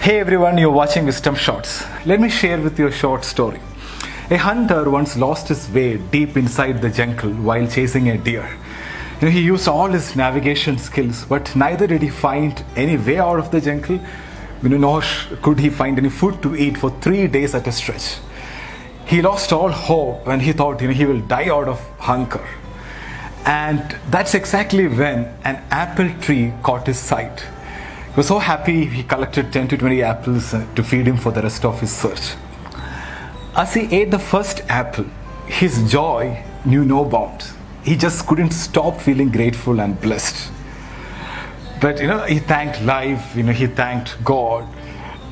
Hey everyone, you're watching Wisdom Shots. Let me share with you a short story. A hunter once lost his way deep inside the jungle while chasing a deer. He used all his navigation skills, but neither did he find any way out of the jungle, nor could he find any food to eat for 3 days at a stretch. He lost all hope and he thought he will die out of hunger. And that's exactly when an apple tree caught his sight. He was so happy he collected 10 to 20 apples to feed him for the rest of his search. As he ate the first apple, his joy knew no bounds. He just couldn't stop feeling grateful and blessed. But he thanked life, he thanked God.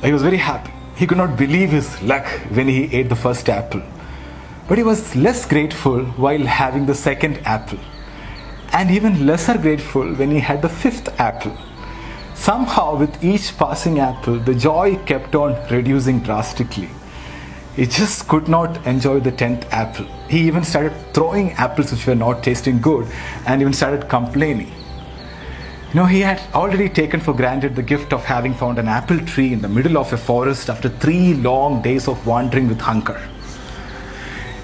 He was very happy. He could not believe his luck when he ate the first apple. But he was less grateful while having the second apple. And even lesser grateful when he had the fifth apple. Somehow, with each passing apple, the joy kept on reducing drastically. He just could not enjoy the 10th apple. He even started throwing apples which were not tasting good and even started complaining. He had already taken for granted the gift of having found an apple tree in the middle of a forest after 3 long days of wandering with hunger.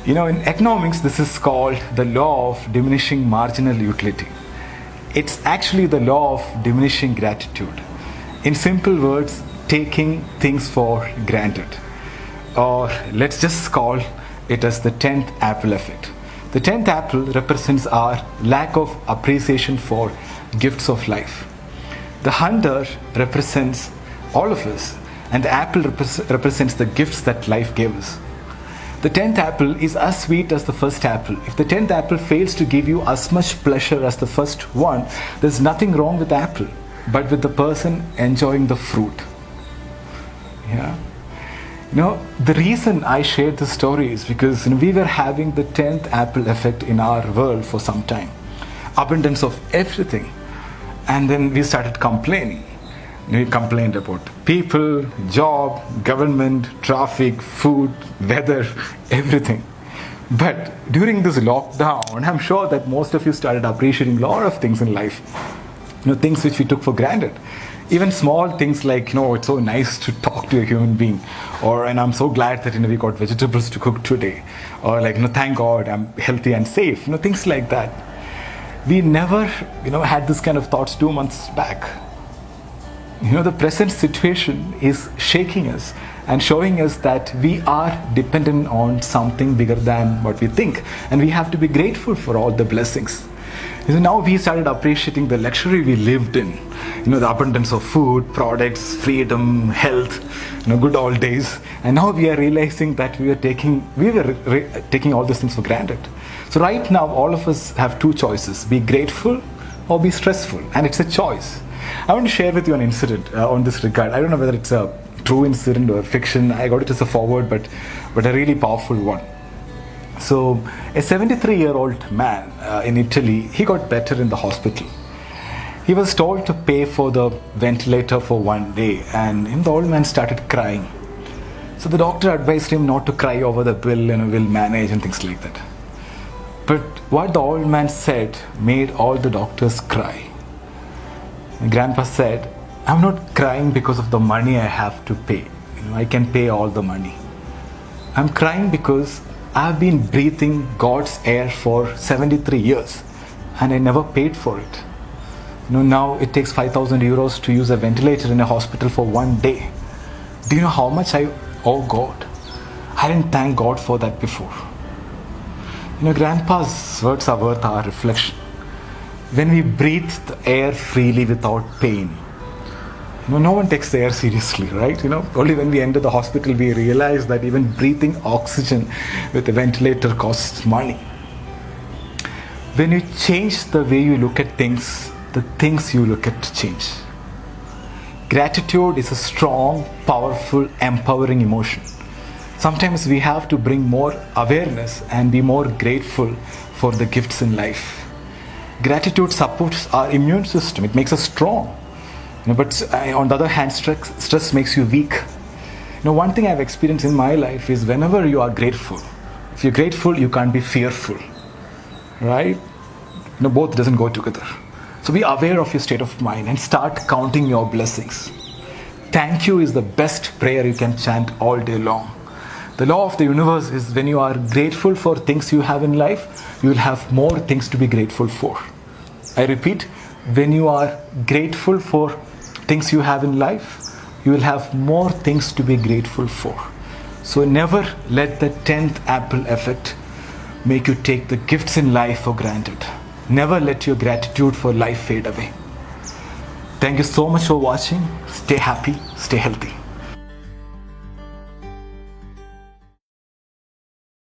In economics, this is called the law of diminishing marginal utility. It's actually the law of diminishing gratitude. In simple words, taking things for granted. Or let's just call it as the 10th apple effect. The 10th apple represents our lack of appreciation for gifts of life. The hunter represents all of us, and the apple represents the gifts that life gave us. The 10th apple is as sweet as the first apple. If the 10th apple fails to give you as much pleasure as the first one, there's nothing wrong with the apple, but with the person enjoying the fruit. The reason I shared this story is because we were having the 10th apple effect in our world for some time. Abundance of everything. And then we started complaining. We complained about people, job, government, traffic, food, weather, everything. But during this lockdown, I'm sure that most of you started appreciating a lot of things in life. Things which we took for granted. Even small things like, it's so nice to talk to a human being. And I'm so glad that, we got vegetables to cook today. Or thank God I'm healthy and safe. Things like that. We never, had this kind of thoughts 2 months back. The present situation is shaking us and showing us that we are dependent on something bigger than what we think. And we have to be grateful for all the blessings. Now we started appreciating the luxury we lived in. The abundance of food, products, freedom, health, good old days. And now we are realizing that we were taking all these things for granted. So right now, all of us have 2 choices: be grateful or be stressful. And it's a choice. I want to share with you an incident on this regard. I don't know whether it's a true incident or fiction. I got it as a forward, but a really powerful one. So a 73-year-old man in Italy, he got better in the hospital. He was told to pay for the ventilator for 1 day, and the old man started crying. So the doctor advised him not to cry over the bill, we'll manage and things like that. But what the old man said made all the doctors cry. Grandpa said, I'm not crying because of the money I have to pay. I can pay all the money. I'm crying because I've been breathing God's air for 73 years and I never paid for it. Now it takes 5,000 euros to use a ventilator in a hospital for 1 day. Do you know how much I owe God? I didn't thank God for that before. Grandpa's words are worth our reflection. When we breathe the air freely without pain, no one takes the air seriously, right? Only when we enter the hospital we realize that even breathing oxygen with a ventilator costs money. When you change the way you look at things, the things you look at change. Gratitude is a strong, powerful, empowering emotion. Sometimes we have to bring more awareness and be more grateful for the gifts in life. Gratitude supports our immune system. It makes us strong. But on the other hand, stress makes you weak. One thing I've experienced in my life is whenever you are grateful, if you're grateful, you can't be fearful. Right? Both doesn't go together. So be aware of your state of mind and start counting your blessings. thank you is the best prayer you can chant all day long. The law of the universe is when you are grateful for things you have in life, you will have more things to be grateful for. I repeat, when you are grateful for things you have in life, you will have more things to be grateful for. So never let the 10th apple effect make you take the gifts in life for granted. Never let your gratitude for life fade away. Thank you so much for watching. Stay happy, stay healthy.